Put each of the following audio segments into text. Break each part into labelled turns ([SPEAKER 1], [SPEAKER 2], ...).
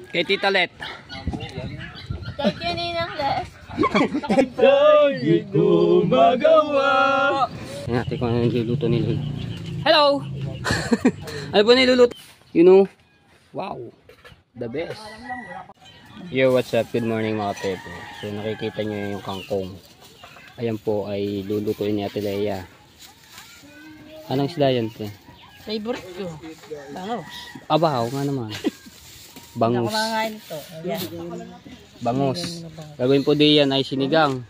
[SPEAKER 1] Kay Tita Let.
[SPEAKER 2] Thank you, Ninang Les.
[SPEAKER 1] Tayo gumagawa. Natin kung ano niluluto nila. Hello! Ano po niluluto? You know? Wow! The best. Yo, what's up? Good morning mga tepo. So nakikita nyo yung kangkong. Ayan po ay lulutuin ni Ate Leia. Anong isda yan?
[SPEAKER 2] Favorite ko. Bangus.
[SPEAKER 1] Abaw nga naman. Bangus.
[SPEAKER 2] Nakakain ito. Ayan.
[SPEAKER 1] Bangus. Gagawin po din yan ay sinigang.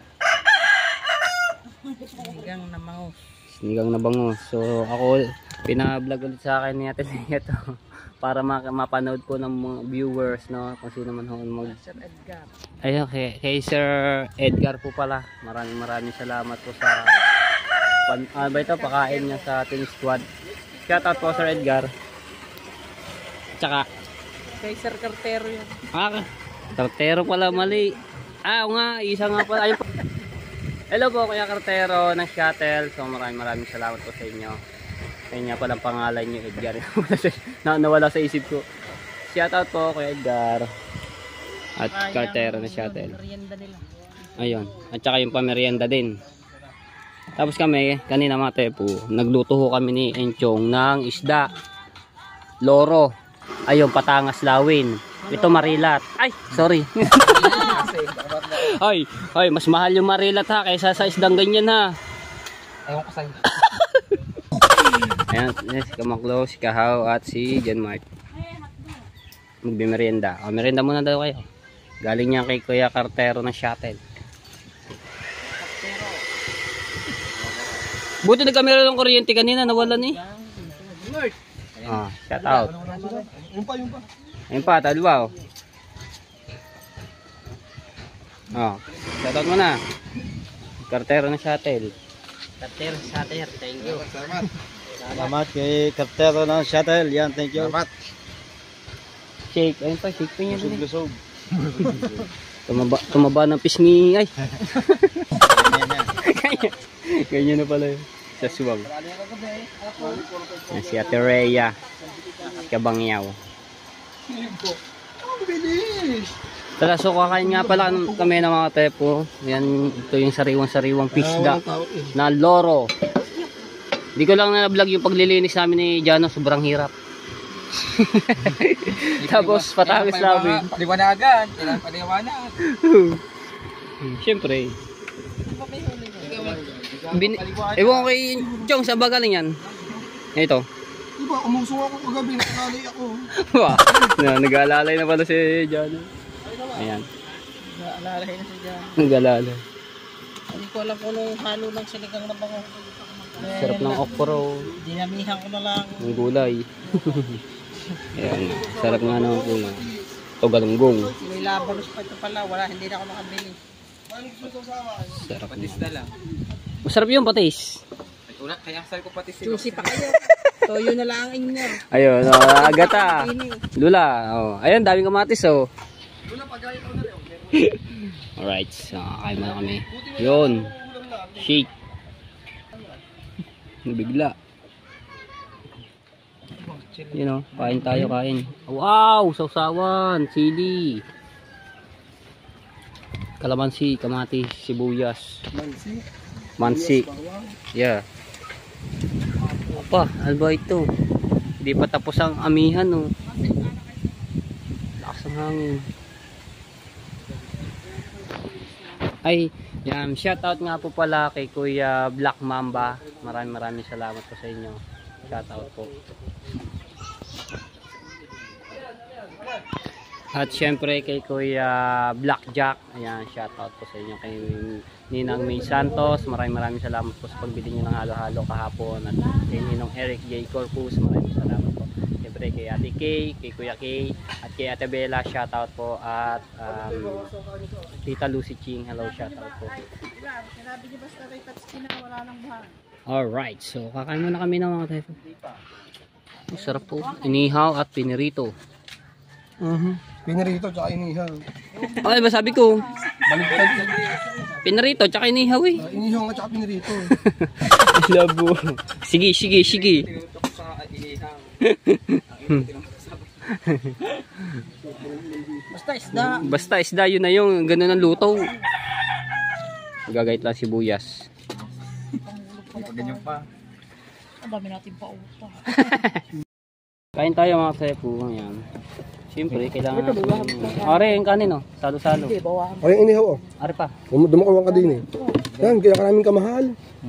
[SPEAKER 2] Sinigang na bangus.
[SPEAKER 1] Sinigang na bangus. So ako, pina-vlog ulit sa akin ni Ate Leia to. Para mapanood po ng mga viewers, no? Kung sino man ho mag...
[SPEAKER 2] Sir Edgar.
[SPEAKER 1] Ayun, kay Sir Edgar po pala. Maraming salamat po sa pakain niya sa Team Squad. Shout out po Sir Edgar. Tsaka
[SPEAKER 2] Kay Sir Cartero yan.
[SPEAKER 1] Cartero pala, mali. Oo nga, isa nga pala. Ayun po. Hello po Kuya Cartero ng Shuttle. So maraming salamat po sa inyo. Kanya palang pangalan niyo, Edgar. Nawala sa isip ko. Shout out po Kuya Edgar. At Cartero ng Shuttle. Ayun. At saka yung pamerienda din. Tapos kami, kanina mga tepo, nagluto ho kami ni Enchong ng isda. Loro. Ayun, Patangas Lawin. Ito Marilat. Ay, sorry. ay, mas mahal yung Marilat ha, kaysa sa isdang ganyan ha.
[SPEAKER 3] Ewan ko sa'yo.
[SPEAKER 1] Ayan, si Kamaklo, si Kahaw at si John Mark. Magbimerienda. O, merienda muna daw kayo. Galing niya kay Kuya Cartero ng Shuttle. Buti nagkamera ng kuryente kanina, nawalan eh. Shout out.
[SPEAKER 3] Yung pa.
[SPEAKER 1] Ayun pa, tadwa oh. Shout out mo na. Cartero ng Shuttle.
[SPEAKER 2] Cartero sa Shuttle. Thank you.
[SPEAKER 3] Salamat kay Cartero ng Shuttle. Yan, thank you. Salamat.
[SPEAKER 1] Shake. Ayun pa, shake pa niya din.
[SPEAKER 3] Lusog.
[SPEAKER 1] Tumaba ng pisngi. Ay. Ganyan na pala yun. Sa suwag. Si Ate Rhea. Kabangyaw. Tara, so kakain nga pala kami ng mga tepo. Yan, ito yung sariwang pisda na loro. Hindi ko lang na-vlog yung paglilinis namin ni Jano. Sobrang hirap. Tapos Patangas Lawin.
[SPEAKER 3] Paliwanagan. Kailangan paliwanag.
[SPEAKER 1] Siyempre. Ewan ko kay Chong, saan ba galing yan? Ito.
[SPEAKER 3] Diba, umusong ako kagabi, nakalalay ako.
[SPEAKER 1] Nag-aalalay na pala si Jano. Ayan.
[SPEAKER 2] Nag-aalalay na si Jan.
[SPEAKER 1] Nag-aalalay.
[SPEAKER 2] Hindi ko alam kung nung halo ng sinigang na bangus.
[SPEAKER 1] Sarap ng okro.
[SPEAKER 2] Dinamihan ko na lang.
[SPEAKER 1] Ang gulay. Ayan. Sarap nga naman po na. Ito galunggong.
[SPEAKER 2] May labanos pa ito pala. Wala, hindi na ako nakabili.
[SPEAKER 1] Sarap
[SPEAKER 3] Patis
[SPEAKER 1] na.
[SPEAKER 3] na lang.
[SPEAKER 1] Masarap yung patis.
[SPEAKER 3] Kaya sal ko patis.
[SPEAKER 2] Susi pa kayo. Toyo na lang ang inyo.
[SPEAKER 1] Ayun, agata. Lula. Oh. Ayun, daming kamatis oh. Alright, so kain muna kami. Yun. Shake. Nabigla. You know, kain tayo, kain. Wow, sausawan, sili. Kalamansi, kamatis, sibuyas. Mansi. Yeah. Apa, ano ba ito? Hindi pa tapos ang amihan, oh. Lakas ng hangin. Ay, yan. Shoutout nga po pala kay Kuya Black Mamba. Maraming salamat po sa inyo. Shoutout po. At syempre kay Kuya Blackjack. Ayan, shoutout po sa inyo. Kay Ninang May Santos. Maraming salamat po sa pagbili nyo ng halo-halo kahapon. At kay Ninong Eric J. Corpus. Maraming salamat po. Syempre kay Ate Kay, kay Kuya Kay, at kay Ate Bella. Shoutout po. At Tita Lucy Ching. Hello, shoutout po. Alright, so kakain muna kami ng mga tayo. Sarap po. Inihaw at pinirito.
[SPEAKER 3] Pinirito tsaka inihaw.
[SPEAKER 1] Ay, ba sabi ko? Pinirito tsaka inihaw eh.
[SPEAKER 3] Inihaw nga tsaka pinirito.
[SPEAKER 1] Labo. Sige.
[SPEAKER 2] Basta isda.
[SPEAKER 1] Basta isda, yun na yung ganun ang luto. Gagayt lang sibuyas.
[SPEAKER 3] Ganyan pa.
[SPEAKER 2] Ang dami natin pa upa.
[SPEAKER 1] Kain tayo mga sepo. Ayan. Siyempre, kailangan natin. Are, yung kanin oh. Salo-salo.
[SPEAKER 2] Hindi, bawahan.
[SPEAKER 4] Ay, inihaw oh.
[SPEAKER 1] Are pa.
[SPEAKER 4] Dumakawang ka din eh. Yan, kaya ka namin kamahal.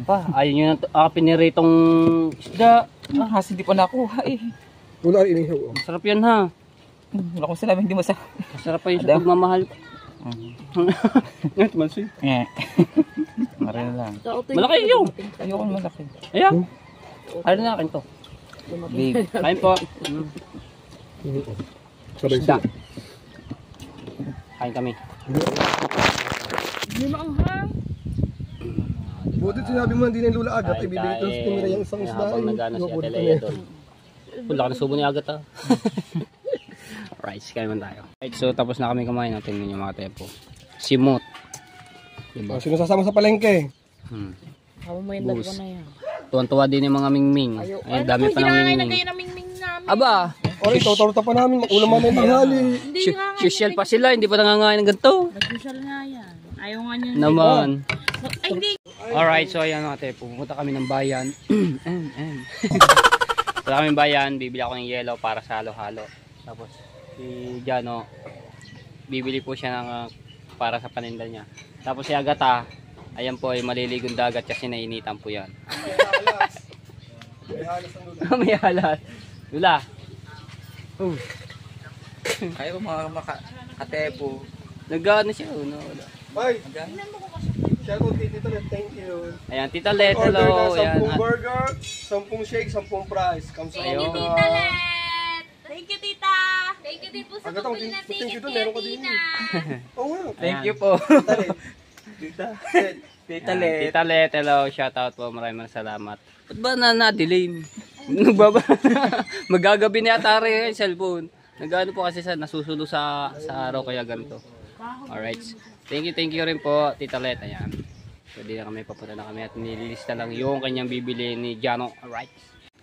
[SPEAKER 1] Pa, ayun yun ang piniritong isda.
[SPEAKER 5] Kasi di pa nakuha eh.
[SPEAKER 4] Wala rin inihaw oh.
[SPEAKER 1] Masarap yan ha.
[SPEAKER 5] Wala kong sinabi, hindi masarap.
[SPEAKER 1] Masarap pa yun sa pagmamahal. Ngayon, tumansi.
[SPEAKER 5] Mara na lang.
[SPEAKER 1] Malaki yun.
[SPEAKER 5] Ayoko na malaki.
[SPEAKER 1] Ayan. Ano na akin to?
[SPEAKER 5] Big.
[SPEAKER 1] Kain po.
[SPEAKER 4] Sabay
[SPEAKER 1] Isda.
[SPEAKER 4] sila.
[SPEAKER 1] Kain kami.
[SPEAKER 2] Hindi maanghang.
[SPEAKER 4] Buti sinabi mo hindi na yung lula agat. Ay, bibigay ko sa tumira yung isang isda.
[SPEAKER 1] Habang nagana si Ate Lea doon. Wala ka na subo ni Agat ha. Alright, kain man tayo. Alright, so tapos na kami kumain. Tingnan nyo mga tepo. Simot. Diba?
[SPEAKER 4] Sino sasama sa palengke?
[SPEAKER 2] Ako mo yung dalawa na yan.
[SPEAKER 1] Tuwan-tuwa din yung mga mingming. Ayun, dami pa ng mingming.
[SPEAKER 2] na mingming namin.
[SPEAKER 1] Aba!
[SPEAKER 4] O, ito, torta pa namin. Ulam mamay tanghali.
[SPEAKER 2] Hindi nga nga.
[SPEAKER 1] Social pa sila, hindi pa nangangain ng ganito.
[SPEAKER 2] Nag-social nga yan. Ayaw nga niya.
[SPEAKER 1] Naman.
[SPEAKER 2] Ay, hindi.
[SPEAKER 1] Alright, so ayan mga tepo. Pumunta kami ng bayan. Pumunta kami ng bayan, bibili ako ng yellow para sa halo-halo. Tapos si Jano, bibili po siya ng para sa paninda niya. Tapos si Agata, ayan po ay maliligong dagat kasi nainitan po yan. May halas. Lula.
[SPEAKER 5] Ayaw mga makatepo.
[SPEAKER 1] Nag-ano siya. No, wala.
[SPEAKER 4] Ay, shout out kay Tito Let, thank you.
[SPEAKER 1] Ayan, Tita Let,
[SPEAKER 4] Order
[SPEAKER 1] hello.
[SPEAKER 4] na
[SPEAKER 1] Ayan.
[SPEAKER 4] 10 burger, 10 shake, 10 fries. Kamsa
[SPEAKER 1] Thank you,
[SPEAKER 4] kayo.
[SPEAKER 1] Tita
[SPEAKER 6] Thank you, tita. Thank you din po sa
[SPEAKER 4] Agad ako,
[SPEAKER 6] pabili na
[SPEAKER 4] thank you
[SPEAKER 6] ticket
[SPEAKER 4] doon,
[SPEAKER 6] kay
[SPEAKER 4] meron ka din.
[SPEAKER 6] Tina.
[SPEAKER 4] Oo nga.
[SPEAKER 5] Thank
[SPEAKER 1] Ayan.
[SPEAKER 5] you po.
[SPEAKER 4] Tita.
[SPEAKER 5] Tita
[SPEAKER 1] Ayan,
[SPEAKER 5] Let.
[SPEAKER 1] Tita Let, hello. Shout out po. Maraming salamat. Ba't ba na-delay? Magagabi ni Atari yung cellphone. Nagano po kasi sa nasusulo sa araw kaya ganito. Alright. Thank you rin po, Tita Let. Ayan. Pwede na kami, papunta na kami at nililista lang yung kanyang bibili ni Jano. Alright.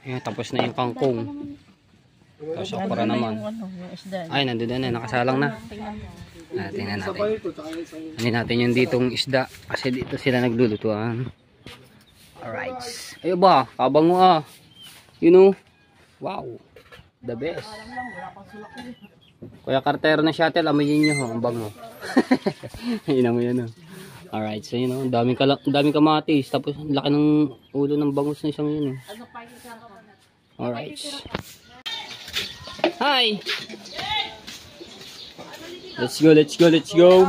[SPEAKER 1] Ayan, tapos na yung kangkong. Tapos okra naman.
[SPEAKER 2] Yung isda.
[SPEAKER 1] Ay, nandun na, nakasalang na. Tingnan natin. Ano natin yung ditong isda. Kasi dito sila naglulutuan. Alright. Ayun ba? Kabang mo ah. You know? Wow. The best. Kuya Kartero ng shuttle, amoyin nyo. Ang bango. Ayun mo yan. Alright. So yun know, ang daming kamatis. Tapos ang laki ng ulo ng bangus na isang yun. Alright. Hi! Let's go, let's go, let's go.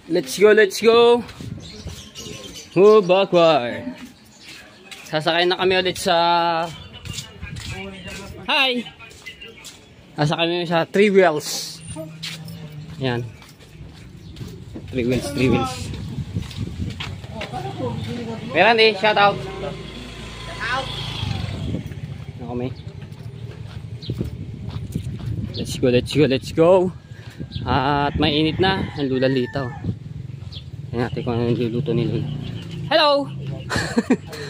[SPEAKER 1] Let's go, let's go. Oh, backward. Sasakay na kami ulit sa... Hi! Sasakay kami sa 3 wheels. Yan. 3 wheels, 3 wheels. Meron eh, shout out. Ako may. Let's go, let's go, let's go. At mainit na, ang lulalitaw. Tingnan natin kung ano niluluto ni Lula. Hello!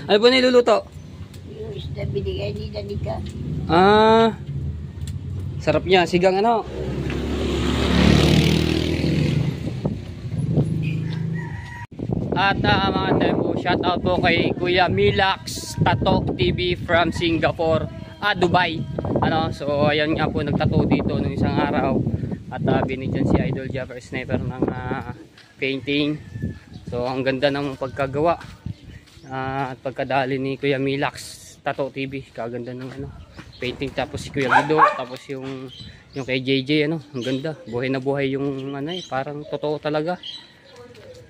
[SPEAKER 1] Ano po niluluto?
[SPEAKER 6] Isda binigay ni Danica.
[SPEAKER 1] Ah, sarap niya, sigang ano. At mga tempo, shout out po kay Kuya Milax Tato TV from Singapore, Dubai. Ano, so ayan nga po nagtato dito nung isang araw. At binigyan si Idol Jaffer Sniper ng painting. So ang ganda ng pagkagawa. At pagkadali ni Kuya Milax Tato TV, kaganda ng ano, painting. Tapos si Kuya Guido, tapos yung kay JJ ano, ang ganda. Buhay na buhay yung ano eh, parang totoo talaga.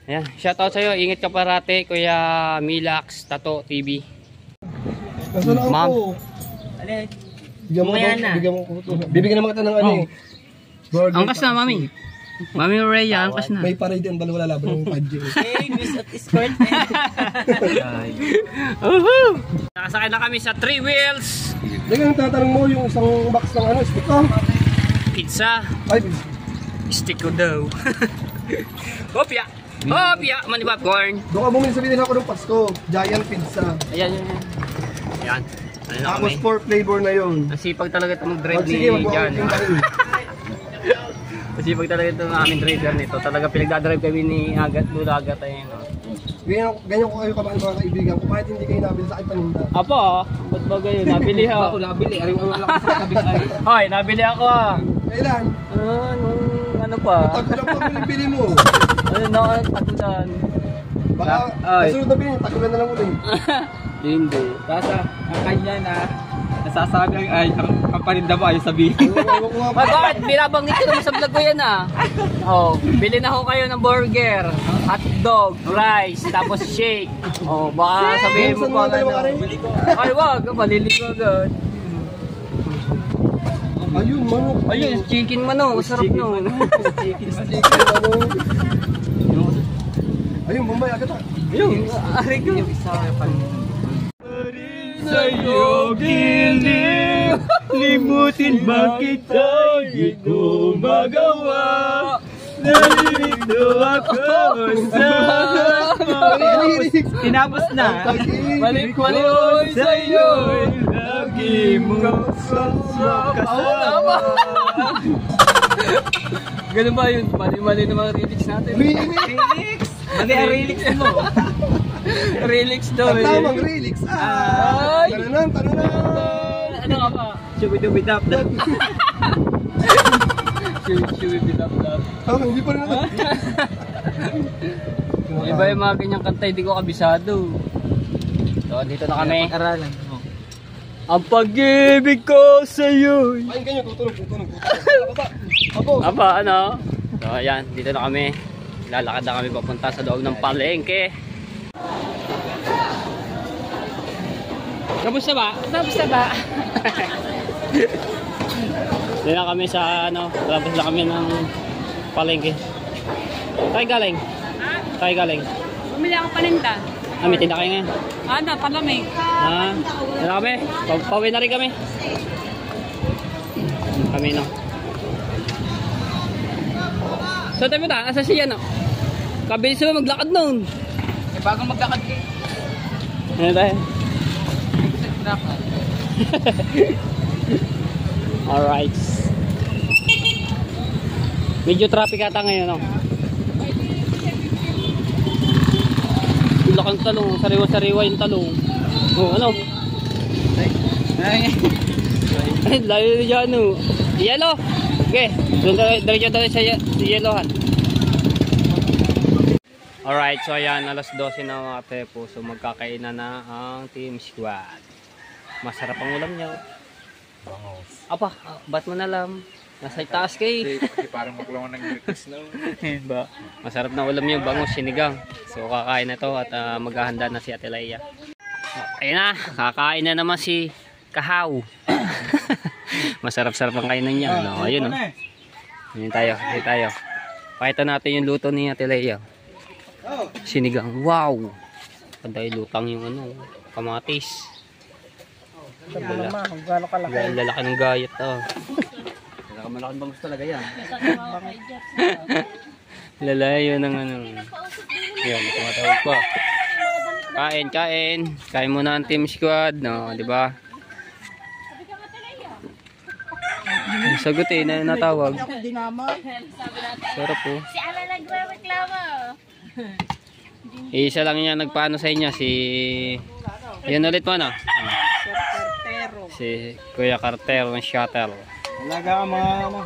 [SPEAKER 1] Ayan, shoutout sa'yo. Ingat ka parate, Kuya Milax Tato TV.
[SPEAKER 4] Nasaan na
[SPEAKER 1] Ma'am.
[SPEAKER 4] ako? Bigyan mo ko ito. Bibigyan naman kita ng ano eh. Burger.
[SPEAKER 1] Angkas na, Mami. Mami Rhea, angkas na.
[SPEAKER 4] May parade ang dalawa lalaban ng padyo.
[SPEAKER 5] Hey, Miss at Escort.
[SPEAKER 1] Nakasakay na kami sa 3 wheels.
[SPEAKER 4] Dahil tatanong mo yung isang box ng ano, stick ko.
[SPEAKER 1] Pizza.
[SPEAKER 4] Ay,
[SPEAKER 1] Stick ko daw. Kopya. Oh, piya, mani popcorn.
[SPEAKER 4] Doon ka bumili sa binili ako ng Pasko. Giant pizza.
[SPEAKER 1] Ayan, yan. Ayan. Ano na
[SPEAKER 4] Tapos
[SPEAKER 1] kami?
[SPEAKER 4] 4 flavor na yun.
[SPEAKER 1] Ang sipag talaga ito mag-drive ni
[SPEAKER 4] Sige, magbuha
[SPEAKER 1] Jan.
[SPEAKER 4] yung kain.
[SPEAKER 1] Ang sipag talaga ito ng aming driver nito. Talaga pinagdadrive kami ni Agat, Lula Agat. Ayun, oh.
[SPEAKER 4] Ganyan ko kayo kamahal mga kaibigan ko. Kahit hindi kayo nabili sa akin paninda.
[SPEAKER 1] Apa, ba't ba gayon? Nabili ha.
[SPEAKER 5] Ako nabili. Ayaw mo lang sa kabing ay.
[SPEAKER 1] Hoy, nabili ako ah.
[SPEAKER 4] Kailan?
[SPEAKER 1] Ano pa?
[SPEAKER 4] Tagulan pa bili mo.
[SPEAKER 1] Ano na, tagulan.
[SPEAKER 4] Baka
[SPEAKER 1] Ay.
[SPEAKER 4] kasunod na bilhin, tagulan na lang ulit.
[SPEAKER 1] Hindi.
[SPEAKER 5] Tapos ang kanya na nasasabi ay ang paninda mo ayaw sabihin.
[SPEAKER 1] Bakit? Binabanggit ko naman sa vlog ko yan ah. Oh, bilhin ako kayo ng burger, hotdog, rice, tapos shake. Oh, baka sabihin mo pa ano. Ay, wag, malili ko agad.
[SPEAKER 4] Ayun, manok.
[SPEAKER 1] Ayun, chicken manok, sarap nun.
[SPEAKER 4] Chicken manok. Ayun, Bombay, agad ah.
[SPEAKER 1] Ayun, ari ko. Sa'yo giling, limutin ba kita, di ko magawa. Nalilito ako sa tinapos na. Balik-balik sa'yo, lagi mo kasama. Ganun ba yun? Mali-mali na mga lyrics natin.
[SPEAKER 4] Remix!
[SPEAKER 1] Mali ang lyrics mo. Lyrics daw.
[SPEAKER 4] Tamang relix.
[SPEAKER 1] Ay!
[SPEAKER 4] Tananan.
[SPEAKER 1] Ano ka pa? Shubi-dubi-dap-dap. Shubi-dap-dap.
[SPEAKER 4] Hindi pa rin naman.
[SPEAKER 1] Iba yung mga ganyang kanta, hindi ko kabisado. So, dito na kami.
[SPEAKER 5] Aralan.
[SPEAKER 1] Ang pag-ibig ko sa'yo.
[SPEAKER 4] Ayun kanyo, tutulog.
[SPEAKER 1] Aba, ano? So, ayan, dito na kami. Lalakad na kami papunta sa loob ng palengke. Kamusta ba?
[SPEAKER 6] Kamusta ba?
[SPEAKER 1] Dito na kami sa ano, tapos na kami ng palengke. Tayo galing? Tayo galing?
[SPEAKER 6] Bumili ako paninda.
[SPEAKER 1] May tinda kayo ngayon?
[SPEAKER 6] Ano, palamig.
[SPEAKER 1] Dito na kami. Pauwi na rin kami. Kami no. So tayo mo ta, asa siya no? Kabilis mo maglakad noon.
[SPEAKER 5] Eh bagong maglakad kayo.
[SPEAKER 1] Ano tayo? Alright. Medyo traffic ata ngayon, no? Lakang talong, sariwa-sariwa yung talong. Oh, ano? Ay, layo na dyan, no? Yellow! Okay, diretso sa yellowhan. Alright, so ayan, alas 12 na mga tepo. So magkakainan na ang team squad. Masarap ang ulam niya. Apa, ba't mo nalam? Nasa taas kayo.
[SPEAKER 5] Parang maklawan ng Greeks na.
[SPEAKER 1] Ba? Masarap na ulam niyo, bangus, sinigang. So kakain na to at maghahanda na si Ate Leia. Ayun na, kakain na naman si Kahaw. Masarap-sarap ang kainan niya. No? Ayun, no? Ayun tayo, ayun tayo. Pakita natin yung luto ni Ate Leia. Sinigang. Wow! Panday lutang yung ano, kamatis. Ang lalaki ng gayat.
[SPEAKER 5] Malaking bangus talaga yan.
[SPEAKER 1] Lalayo ng ano. Yan, tumatawag pa. Kain. Kain muna ang team squad, no, di ba? Sagot na natawag. Sarap po.
[SPEAKER 6] Si Ala nagre-reklamo.
[SPEAKER 1] Isa lang niya nagpaano sa inyo, si... Yan ulit mo, no? Si Kuya Cartero ng shuttle.
[SPEAKER 3] Alaga mga ano.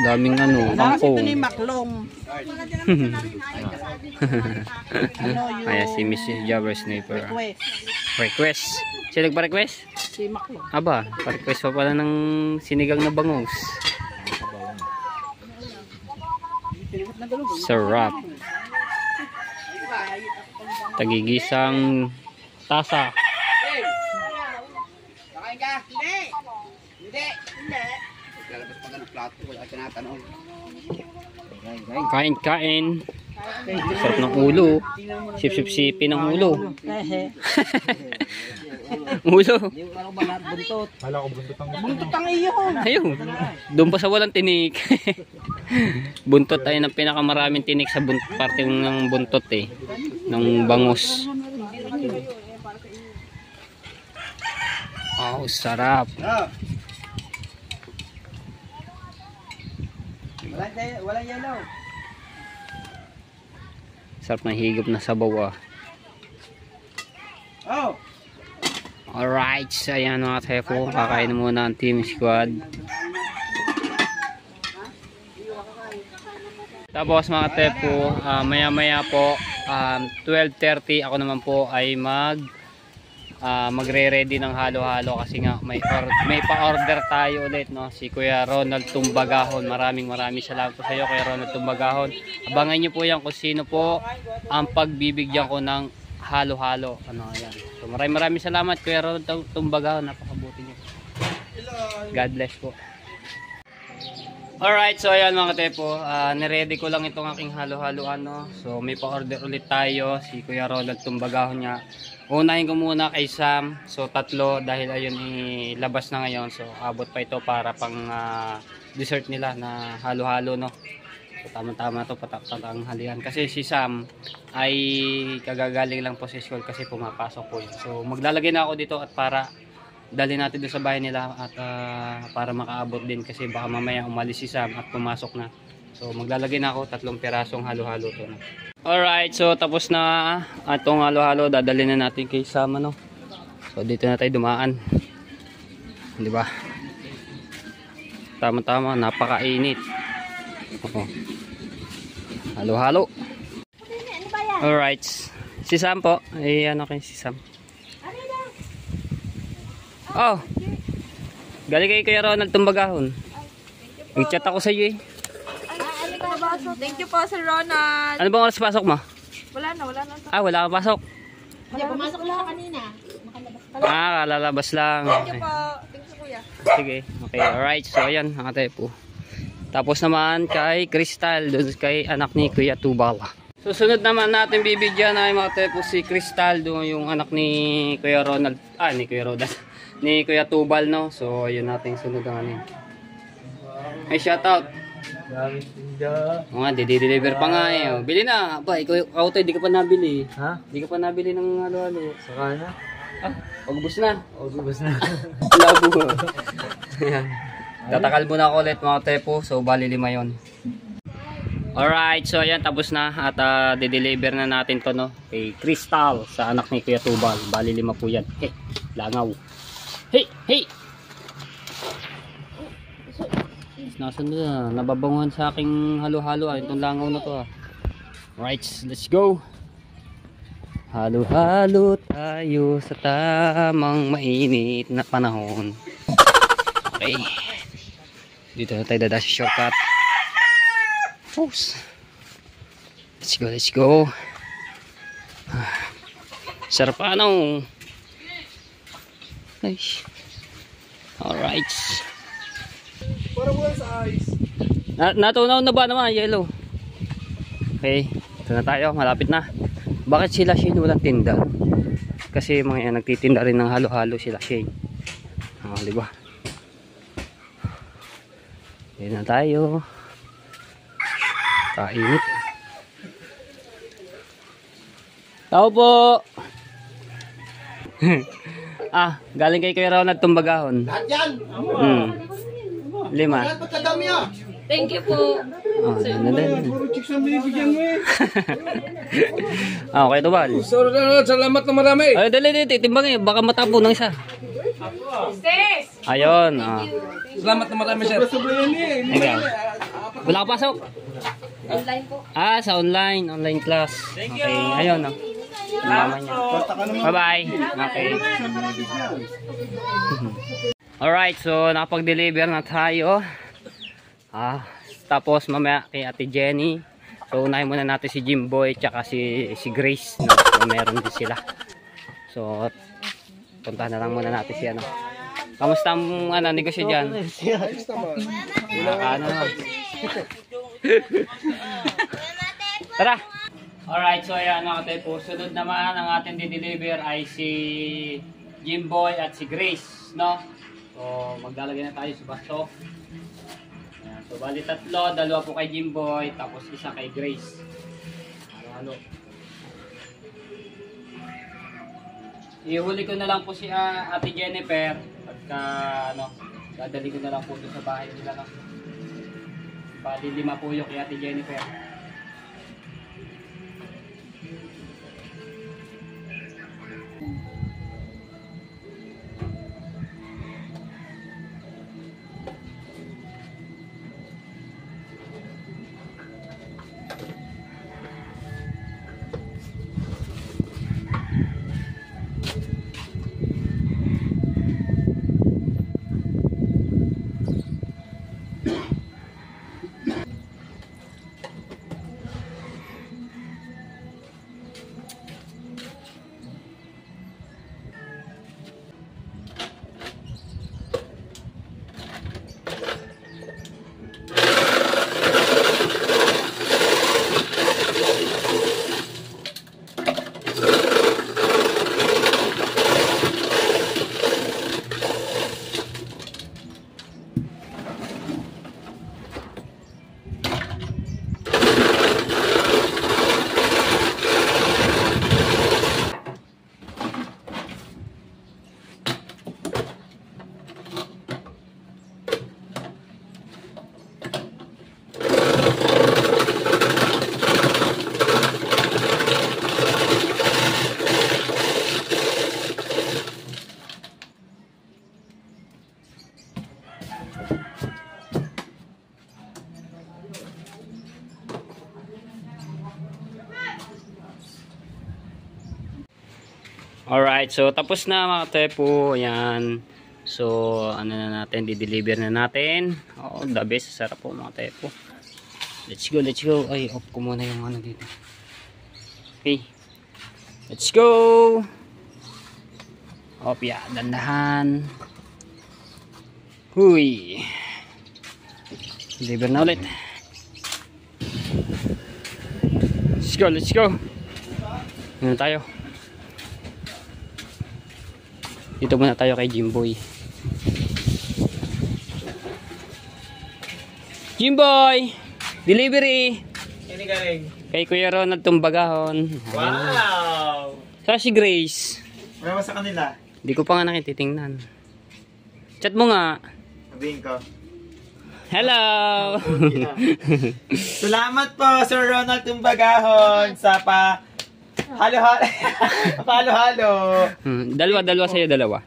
[SPEAKER 1] Daming ano, kangkong.
[SPEAKER 2] Maklong.
[SPEAKER 1] Ayan si Mrs. Jabber Sniper. Request. Sino nagpa-request?
[SPEAKER 2] Si Maklong.
[SPEAKER 1] Aba, pa-request pa pala ng sinigang na bangus. Sarap. Tagigisang tasa. Kain. Sarap ng ulo. Sip-sip-sipin ng ulo. Ulo.
[SPEAKER 2] Yung ano ba lahat buntot?
[SPEAKER 5] Kala ko buntot ang
[SPEAKER 2] Buntot ang iyo.
[SPEAKER 1] Ayun. Doon pa sa walang tinik. Buntot ay ang pinakamaraming tinik sa parte ng buntot eh. Ng bangus. Oh, sarap.
[SPEAKER 2] Walang yellow.
[SPEAKER 1] Sarap ng higop na sabaw ah.
[SPEAKER 2] Oh.
[SPEAKER 1] Alright, so ayan mga tepo, kakain muna ang team squad. Tapos mga tepo, maya maya po 12:30 ako naman po ay magre-ready ng halo-halo kasi nga may pa-order tayo ulit, no? Si Kuya Ronald Tumbagahon. Maraming salamat po sa iyo Kuya Ronald Tumbagahon. Abangan niyo po yan kung sino po ang pagbibigyan ko ng halo-halo. Ano yan. So maraming salamat Kuya Ronald Tumbagahon. Napakabuti niyo. God bless po. Alright, so ayan mga tepo, niready ko lang itong aking halo-haloan, no? So may pa-order ulit tayo, si Kuya Ronald Tumbagahon niya. Unahin ko muna kay Sam, so 3 dahil ayun ilabas na ngayon. So abot pa ito para pang dessert nila na halo-halo, no? So tama-tama to patak-patang halian. Kasi si Sam ay kagagaling lang po sa school kasi pumapasok po yun. So maglalagay na ako dito at para dali natin doon sa bahay nila at para makaabot din kasi baka mamaya umalis si Sam at pumasok na. So maglalagay na ako 3 pirasong halo-halo to, no? Alright, so tapos na itong halo-halo, dadalhin na natin kay Sam, ano? So dito na tayo dumaan, di ba? Tama-tama, napakainit. Halo-halo. Alright, si Sam po, ano kay si Sam? Oh, galing kay Kuya Ronald Tumbagahon. Nag-chat ako sa iyo eh.
[SPEAKER 6] Thank you po, Sir Ronald.
[SPEAKER 1] Ano bang oras pasok mo?
[SPEAKER 6] Wala na.
[SPEAKER 1] Wala kang pasok.
[SPEAKER 6] Hindi, pumasok lang kanina.
[SPEAKER 1] Kalalabas lang.
[SPEAKER 6] Thank you po. Thank you, Kuya.
[SPEAKER 1] Sige, okay, alright. So ayan, mga tepo. Tapos naman kay Crystal, doon kay anak ni Kuya Tubal. Susunod naman natin bibigyan ay mga tepo si Crystal, doon yung anak ni Kuya Ronald, ni Kuya Ronald, ni Kuya Tubal, no? So ayun natin sunod ang ano. Ay, shoutout. Oo nga, di-deliver pa nga eh. Oh. Bili na. Ba, ikaw tayo, di ka pa nabili. Ha? Di ka pa nabili ng halo-halo. Saka na? Pagbus na. Pagbus na. Labo. Ayan. Tatakal muna ako ulit mga tepo. So, bali 5 yun. Alright, so ayan, tapos na. At di-deliver na natin to, no? Kay Crystal, sa anak ni Kuya Tubal. Bali 5 po yan. Hey, langaw. Hey! Nasaan na? Nababanguhan sa aking halo-halo. Itong langaw na to. Right, let's go. Halo-halo tayo sa tamang mainit na panahon. Okay. Dito na tayo dada sa shortcut. Oops. Let's go. Sarap ano. Nice. Alright.
[SPEAKER 4] Para wala sa ice.
[SPEAKER 1] Natunaw na ba naman yellow? Okay, ito na tayo, malapit na. Bakit sila Shane walang tinda? Kasi mga yan, nagtitinda rin ng halo-halo sila Shane. Di ba? Ayan na tayo. Kainit. Tao po. Galing kay Kuya Ronald Tumbagahon.
[SPEAKER 4] Lahat yan!
[SPEAKER 1] 5.
[SPEAKER 4] Pagkadami ah!
[SPEAKER 6] Thank you po.
[SPEAKER 4] Puro chicks ang binibigyan mo eh.
[SPEAKER 1] Okay, Tubal.
[SPEAKER 5] Salamat na marami.
[SPEAKER 1] Ay, dali, timbangin. Baka matapo ng isa.
[SPEAKER 6] Sis!
[SPEAKER 1] Ayun.
[SPEAKER 5] Salamat na marami, sir.
[SPEAKER 1] Ikaw. Wala ka pasok?
[SPEAKER 6] Online po.
[SPEAKER 1] Sa online class. Okay, ayun. Mama niya. Bye-bye. Okay. Alright, so nakapag-deliver na tayo. Tapos mamaya kay Ate Jenny. So unahin muna natin si Jimboy tsaka si Grace, no? So meron din sila. So puntahan na lang muna natin si ano. Kamusta ang negosyo diyan? Ano na. Tara. Alright, so ayan mga tepo. Sunod naman ang ating di-deliver ay si Jimboy at si Grace, no? So, maglalagay na tayo sa basto. Ayan. So, bali tatlo, dalawa po kay Jimboy, tapos isa kay Grace. Halo. Ihuli ko na lang po si Ate Jennifer pagka ano, dadali ko na lang po doon sa bahay nila lang. Bali 5 po yung kay Ate Jennifer. Alright, so tapos na mga tepo. Ayan. So, ano na natin, di-deliver na natin. Oh, the best. Sarap po mga tepo. Let's go, let's go. Ay, off ko muna yung ano dito. Okay. Let's go. Off, yeah. Dandahan. Huy. Deliver na ulit. Let's go, let's go. Ano tayo? Dito muna tayo kay Jimboy. Jimboy! Delivery!
[SPEAKER 5] Ini galing.
[SPEAKER 1] Kay Kuya Ronald Tumbagahon.
[SPEAKER 5] Wow!
[SPEAKER 1] Sa si Grace.
[SPEAKER 5] Wala ba sa kanila?
[SPEAKER 1] Hindi ko pa nga nakititingnan. Chat mo nga.
[SPEAKER 5] Sabihin ko.
[SPEAKER 1] Hello!
[SPEAKER 5] Salamat po Sir Ronald Tumbagahon sa halo-halo. Halo-halo.
[SPEAKER 1] Dalawa sa'yo, dalawa.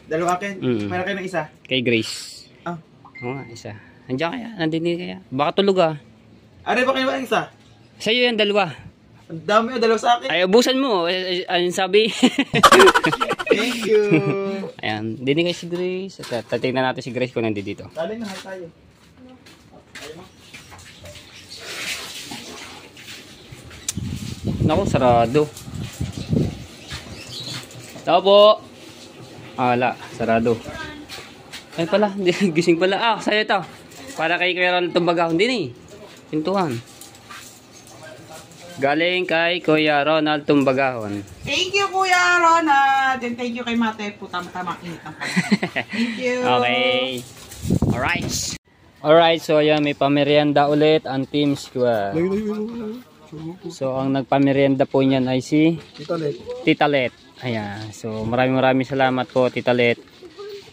[SPEAKER 5] Dalawa akin? Meron kayo ng isa?
[SPEAKER 1] Kay Grace.
[SPEAKER 5] Ah.
[SPEAKER 1] Oo nga, isa. Nandiyan kaya? Nandini kaya? Baka tulog ah.
[SPEAKER 5] Ano ba kayo ng isa?
[SPEAKER 1] Sa'yo yan, dalawa.
[SPEAKER 5] Ang dami o, dalawa sa akin.
[SPEAKER 1] Ay, ubusan mo. Ayun sabi.
[SPEAKER 5] Thank you.
[SPEAKER 1] Ayan, dini kay si Grace. At tatingnan natin si Grace kung nandito.
[SPEAKER 5] Dali na, hay tayo.
[SPEAKER 1] Naku, sarado. Tao po. Wala, sarado. Ay pala, gising pala. Ah, sa'yo ito. Para kay Kuya Ronald Tumbagahon din eh. Pintuan. Galing kay Kuya Ronald Tumbagahon.
[SPEAKER 2] Thank you, Kuya Ronald. And thank you kay Mate. Tama-tama init ang Thank you.
[SPEAKER 1] Okay. Alright. Alright, so ayan, may pamerienda ulit ang Team Squad. So, ang nagpamerienda po niyan ay si Tita Let. Ayan. So, maraming salamat po, Tita Let.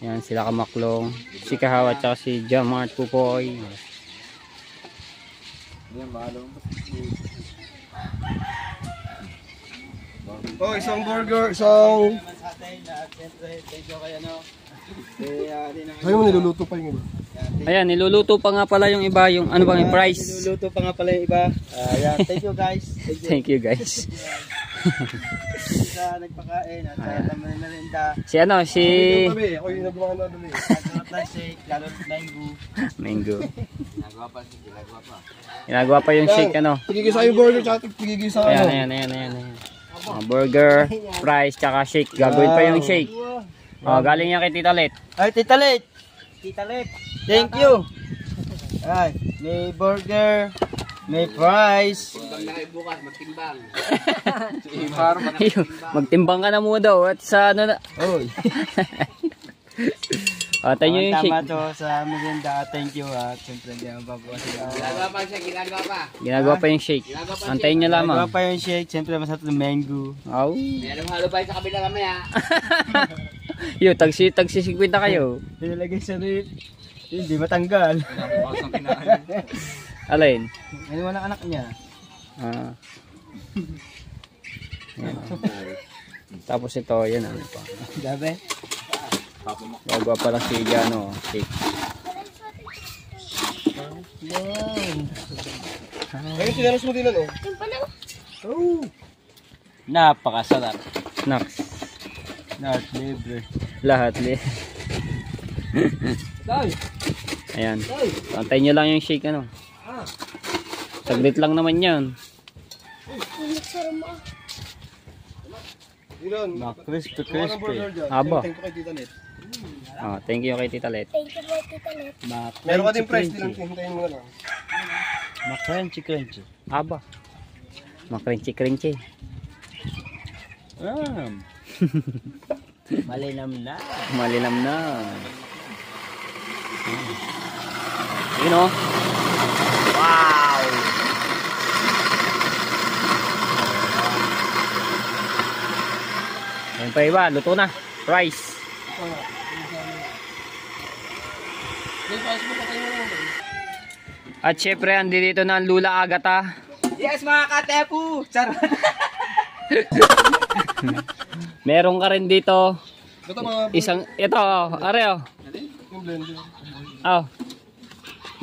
[SPEAKER 1] Ayan, sila Kamaklong, si Kahawa, at saka si Jamart Pupoy.
[SPEAKER 4] Oh, isang burger, isang... Sa'yo mo niluluto pa yung iba.
[SPEAKER 1] Ayan, niluluto pa nga pala yung iba, yung ano bang yung price.
[SPEAKER 5] Niluluto pa nga pala yung iba. Ayan, thank you guys.
[SPEAKER 1] Thank you guys.
[SPEAKER 5] Sa nagpakain at sa tamanenda.
[SPEAKER 1] Si ano, si...
[SPEAKER 4] Ako yung nagawa na dali.
[SPEAKER 5] Shake, lalo mango.
[SPEAKER 1] Mango. Ginagawa pa yung shake ano.
[SPEAKER 4] Tigigisa yung burger, tsaka tigigisa
[SPEAKER 1] Ayan. Burger, fries, tsaka shake. Gagawin pa yung shake. Oh, galing yan kay Tita Let.
[SPEAKER 5] Ay, Tita Let. Tita Let. Thank you. Ay, may burger,
[SPEAKER 3] May prize.
[SPEAKER 1] Magtimbang ka na muna daw at sa ano na.
[SPEAKER 3] Oy.
[SPEAKER 1] Atay nyo yung
[SPEAKER 3] Tama
[SPEAKER 1] shake.
[SPEAKER 3] to sa maganda. Thank you at siyempre hindi ako babawasin.
[SPEAKER 1] Ginagawa pa yung shake. Antayin nyo lamang.
[SPEAKER 3] Nagawa pa yung shake. Siyempre masarap ng mango.
[SPEAKER 1] Aw.
[SPEAKER 5] Meron halo pa sa kabila mamaya.
[SPEAKER 1] Yo, tagsi 50 kayo.
[SPEAKER 3] Pinalagay sa rip. Hindi matanggal.
[SPEAKER 1] Alin?
[SPEAKER 3] Ano ang anak niya?
[SPEAKER 1] Ah. Yan. Tapos ito, yan ano pa.
[SPEAKER 3] Gabi?
[SPEAKER 1] Gagawa pa lang si ano, shake.
[SPEAKER 4] Ayun, sinaras mo din ano? Oh.
[SPEAKER 3] Napakasarap.
[SPEAKER 1] Snacks.
[SPEAKER 3] Not libre.
[SPEAKER 1] Lahat Ayan. Antayin nyo lang yung shake ano. Saglit lang naman yan.
[SPEAKER 4] Ilan?
[SPEAKER 3] Crispy.
[SPEAKER 1] Aba.
[SPEAKER 4] Thank you kay Tita Net.
[SPEAKER 1] Thank you kay Tita Let.
[SPEAKER 4] Meron ka din price, hintayin mo na lang.
[SPEAKER 3] Crunchy.
[SPEAKER 1] Aba. Makrinchi.
[SPEAKER 3] Malinam na.
[SPEAKER 1] Malinam na. Yun o. Wow! Ayan pa iba, luto na. Rice. At syempre, andi dito na ang Lula Agata.
[SPEAKER 5] Yes mga katepu! Charot!
[SPEAKER 1] Meron ka rin dito.
[SPEAKER 4] Ito mga
[SPEAKER 1] Isang, ito, are
[SPEAKER 4] yung blender.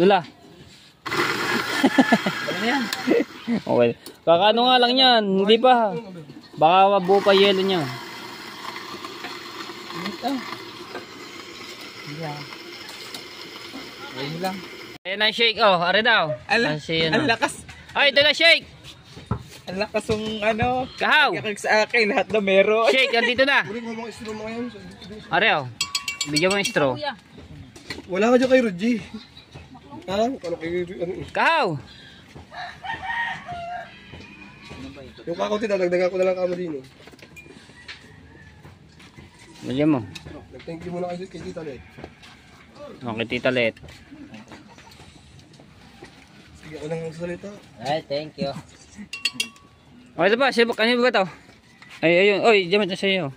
[SPEAKER 1] Lula. Okay. Kakano nga lang yan, hindi pa. Baka mabuo pa yelo niya.
[SPEAKER 5] Ayun lang.
[SPEAKER 1] Ayan ang shake, are daw.
[SPEAKER 5] Ang lakas.
[SPEAKER 1] Ay, ito na shake.
[SPEAKER 5] Ang lakas yung ano.
[SPEAKER 1] Kahaw.
[SPEAKER 5] Kakag sa akin, lahat na meron.
[SPEAKER 1] Shake, andito na.
[SPEAKER 4] Uri ko mga istro mo ngayon.
[SPEAKER 1] Are, bigyan mo ng straw.
[SPEAKER 4] Wala ka dyan kay Rudy. Ha? Ano kay ano?
[SPEAKER 1] Kahaw.
[SPEAKER 4] Yung kakauti daw, nagdagan ko na lang kamo din eh.
[SPEAKER 1] Bigyan mo.
[SPEAKER 4] Nag-thank you muna kay Tita Net.
[SPEAKER 1] Okay, Tita Let.
[SPEAKER 4] Sige, ako nang salita.
[SPEAKER 3] Ay, thank you.
[SPEAKER 1] Okay, ito ba? Ano ba ito? Ay, ayun. Oy, diyan sa iyo.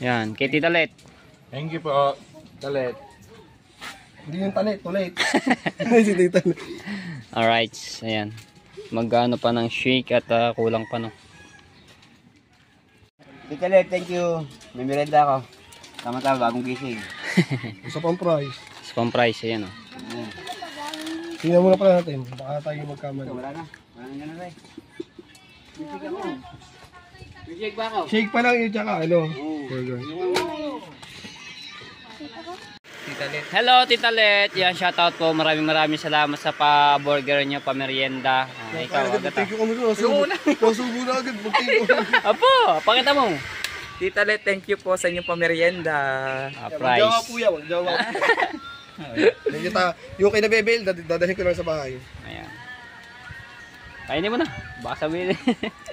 [SPEAKER 1] Yan, kay Tita Let.
[SPEAKER 5] Thank you po. Talit.
[SPEAKER 4] Hindi yung talit, tulit. Si Tita Net.
[SPEAKER 1] Alright, ayan. Magano pa ng shake at kulang pa no.
[SPEAKER 3] Tita Let, thank you. May merenda ako. Tama-tama, bagong gising.
[SPEAKER 4] Isa pang price.
[SPEAKER 1] Spam price, ayan o.
[SPEAKER 4] Tingnan muna pala natin. Baka tayo magkamali.
[SPEAKER 3] Wala na na rin.
[SPEAKER 4] Shake pa lang yun, tsaka ano. Burger.
[SPEAKER 1] Hello Tita Let, yan shoutout po. Maraming salamat sa pa-burger nyo, pa-merienda. Ikaw agad.
[SPEAKER 4] Thank you kami doon. Nasubo na agad. Mag-thank you.
[SPEAKER 1] Apo, pakita mo.
[SPEAKER 5] Tita Let, thank you po sa inyong pamerienda.
[SPEAKER 1] Price.
[SPEAKER 4] Magjawa po yan. Magjawa po. Thank you ta. Yung kay Nabebel, dadalhin ko lang sa bahay.
[SPEAKER 1] Ayan. Kainin mo na. Baka sabihin.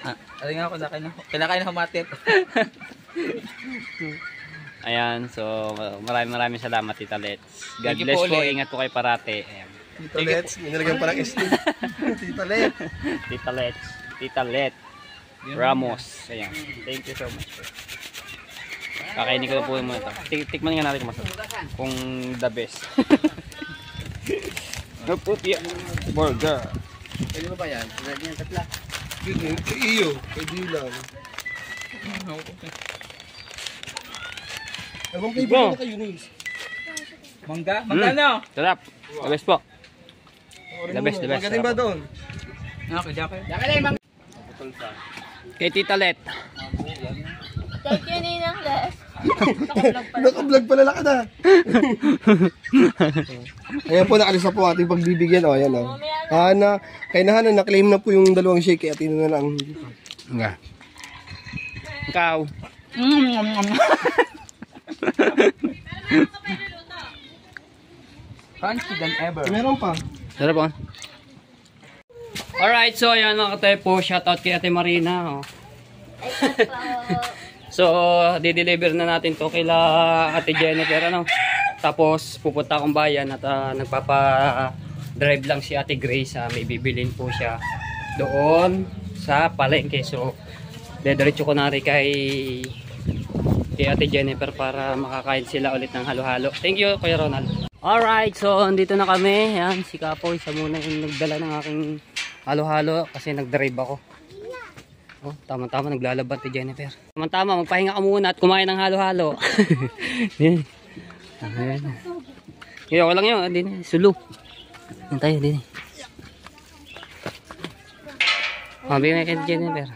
[SPEAKER 5] Ano nga ako, kinakain na humatip.
[SPEAKER 1] Ayan, so maraming salamat Tita Let. God
[SPEAKER 5] Thank you
[SPEAKER 1] bless
[SPEAKER 5] po
[SPEAKER 1] po,
[SPEAKER 5] ulit.
[SPEAKER 1] ingat po kayo parate. Ayan.
[SPEAKER 4] Tita Let's, nilagyan pa ng ST. Tita Let.
[SPEAKER 1] Tita Let Ramos. Ayan. Thank you so much. Kakainin ko na po yung mga ito. Tikman nga natin kung the best. Naputi burger.
[SPEAKER 3] Pwede mo ba yan? Pwede yan tatla.
[SPEAKER 4] Kay iyo. Kay Dylan. Anong kaibigan na kayo, Nis?
[SPEAKER 5] Mangga? Mangga no?
[SPEAKER 1] Sarap. The best po. The best.
[SPEAKER 4] Magaling ba doon?
[SPEAKER 5] Okay, Jackie.
[SPEAKER 1] Kay Tita Let.
[SPEAKER 6] Thank you, Ninang Les.
[SPEAKER 4] Naka-vlog pala lang na. Ayan po, nakalis na po ating pagbibigyan. O, ayan o. Hana, kay Hana, na-claim na po yung dalawang shake. Kaya tino na lang.
[SPEAKER 1] Nga. Ikaw.
[SPEAKER 5] Crunchy than ever.
[SPEAKER 4] Meron pa.
[SPEAKER 1] Sarap po. Alright, so ayan mga katepo. Shoutout kay Ate Marina. Oh. So, di-deliver na natin to kila Ate Jennifer. Ano? Tapos, pupunta akong bayan at nagpapa-drive lang si Ate Grace. May bibilin po siya doon sa palengke. So, dediretso ko na rin kay Ate Jennifer para makakain sila ulit ng halo-halo. Thank you, Kuya Ronald. Alright, so andito na kami. Yan, si Kapoy. Siya muna yung nagdala ng aking halo-halo kasi nag-drive ako. Oh, tama-tama naglalaban si Jennifer. Tama-tama, magpahinga ka muna at kumain ng halo-halo. Yan. Ayan. Kaya ko lang yun, din sulu. Yan tayo, din. Bigyan kay Jennifer.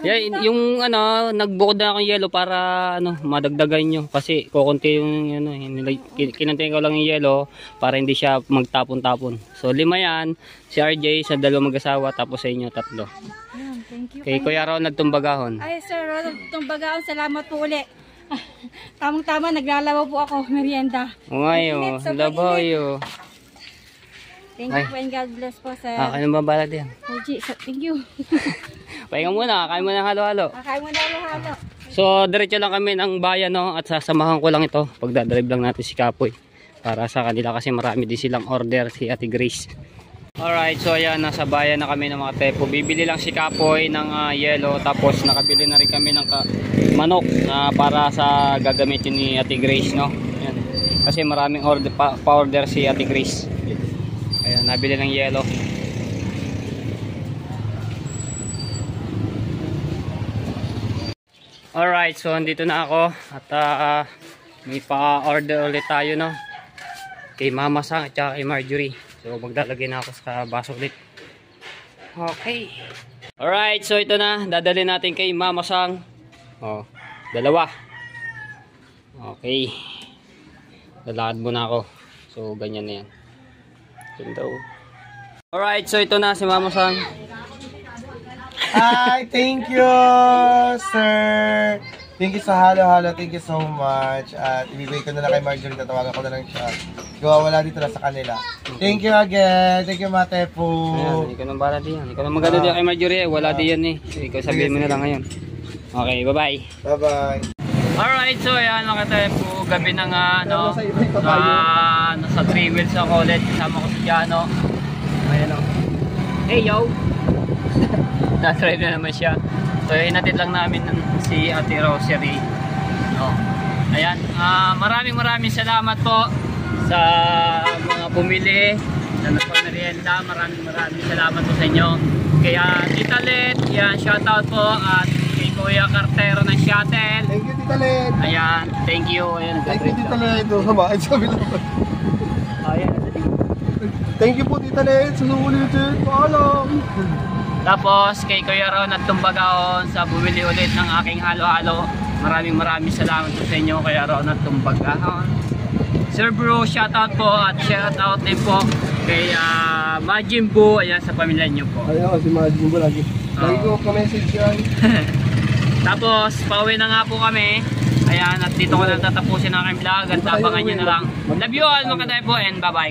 [SPEAKER 1] Yeah, yung ano, nagbukod na akong yelo para ano, madagdagan nyo kasi kukunti yung ano, kinantayin ko lang yung yelo para hindi siya magtapon-tapon. So 5 yan, si RJ sa 2 mag-asawa tapos sa inyo 3.
[SPEAKER 6] Thank you.
[SPEAKER 1] Kay Kuya Ronald Tumbagahon.
[SPEAKER 6] Ay, Sir Ronald Tumbagahon, salamat po uli. Tamang-tama, naglalabaw po ako, merienda.
[SPEAKER 1] Ngayo, labayo.
[SPEAKER 6] Thank you and God bless po, Sir.
[SPEAKER 1] Kailan ba balad yan?
[SPEAKER 6] RJ, thank you.
[SPEAKER 1] Pahinga muna, kain muna ng halo-halo.
[SPEAKER 6] Kakain mo na halo.
[SPEAKER 1] So, diretso lang kami ng bayan, no? At sasamahan ko lang ito. Pagdadrive lang natin si Kapoy. Para sa kanila kasi marami din silang order si Ate Grace. Alright, so ayan, nasa bayan na kami ng mga tepo. Bibili lang si Kapoy ng yelo. Tapos nakabili na rin kami ng manok na para sa gagamitin ni Ate Grace, no? Ayan. Kasi maraming order, pa-order si Ate Grace. Ayan, nabili ng yelo. Alright, so andito na ako at may pa-order ulit tayo, no? Kay Mama Sang at saka kay Marjorie. So maglalagay na ako sa baso ulit. Okay. Alright, so ito na. Dadalhin natin kay Mama Sang. Oh, 2. Okay. Lalakad muna ako. So ganyan na yan. Alright, so ito na si Mama Sang.
[SPEAKER 4] Hi, thank you, sir. Thank you sa halo-halo. Thank you so much. At ibibigay ko na lang kay Marjorie. Tatawagan ko na lang siya. Wala dito na sa kanila. Thank you again. Thank you, Mate po.
[SPEAKER 1] Ayan, ikaw nang bala diyan. Ikaw nang maganda diyan kay Marjorie. Wala diyan eh. So, ikaw sabihin mo na lang ngayon. Okay, bye-bye.
[SPEAKER 4] Bye-bye.
[SPEAKER 1] Alright, so ayan, nakatayo po. Gabi na nga, no? Nasa 3 wheels ako ulit. Kasama ko si Jano. Ayan o. Hey, yo! Na-drive na naman siya. So, hinatid lang namin si Ate Rosary. No. Ayan, maraming salamat po sa mga bumili na nagpamerienda. Maraming salamat po sa inyo. Kaya Tita Let, yan, shoutout po. At kay Kuya Cartero ng Shuttle.
[SPEAKER 4] Thank you, Tita Len.
[SPEAKER 1] Ayan, thank you. Ayan,
[SPEAKER 4] Thank you, Tita Len. Sabi lang.
[SPEAKER 1] ayan.
[SPEAKER 4] Thank you po, Tita Len. Susulitin. Paalam.
[SPEAKER 1] Tapos kay Kuya Ronald Tumbagahon sa bumili ulit ng aking halo-halo. Maraming salamat po sa inyo, Kuya Ronald Tumbagahon. Sir Bro, shoutout po at shoutout din po kay Majin Bu, ayan, sa pamilya niyo po.
[SPEAKER 4] Ayun, si Majin mo lagi. Lagi ko ka-message yan.
[SPEAKER 1] Tapos pauwi na nga po kami. Ayan, at dito ko na tatapusin ang aking vlog at abangan nyo na lang. Love you all mga tayo po and bye bye.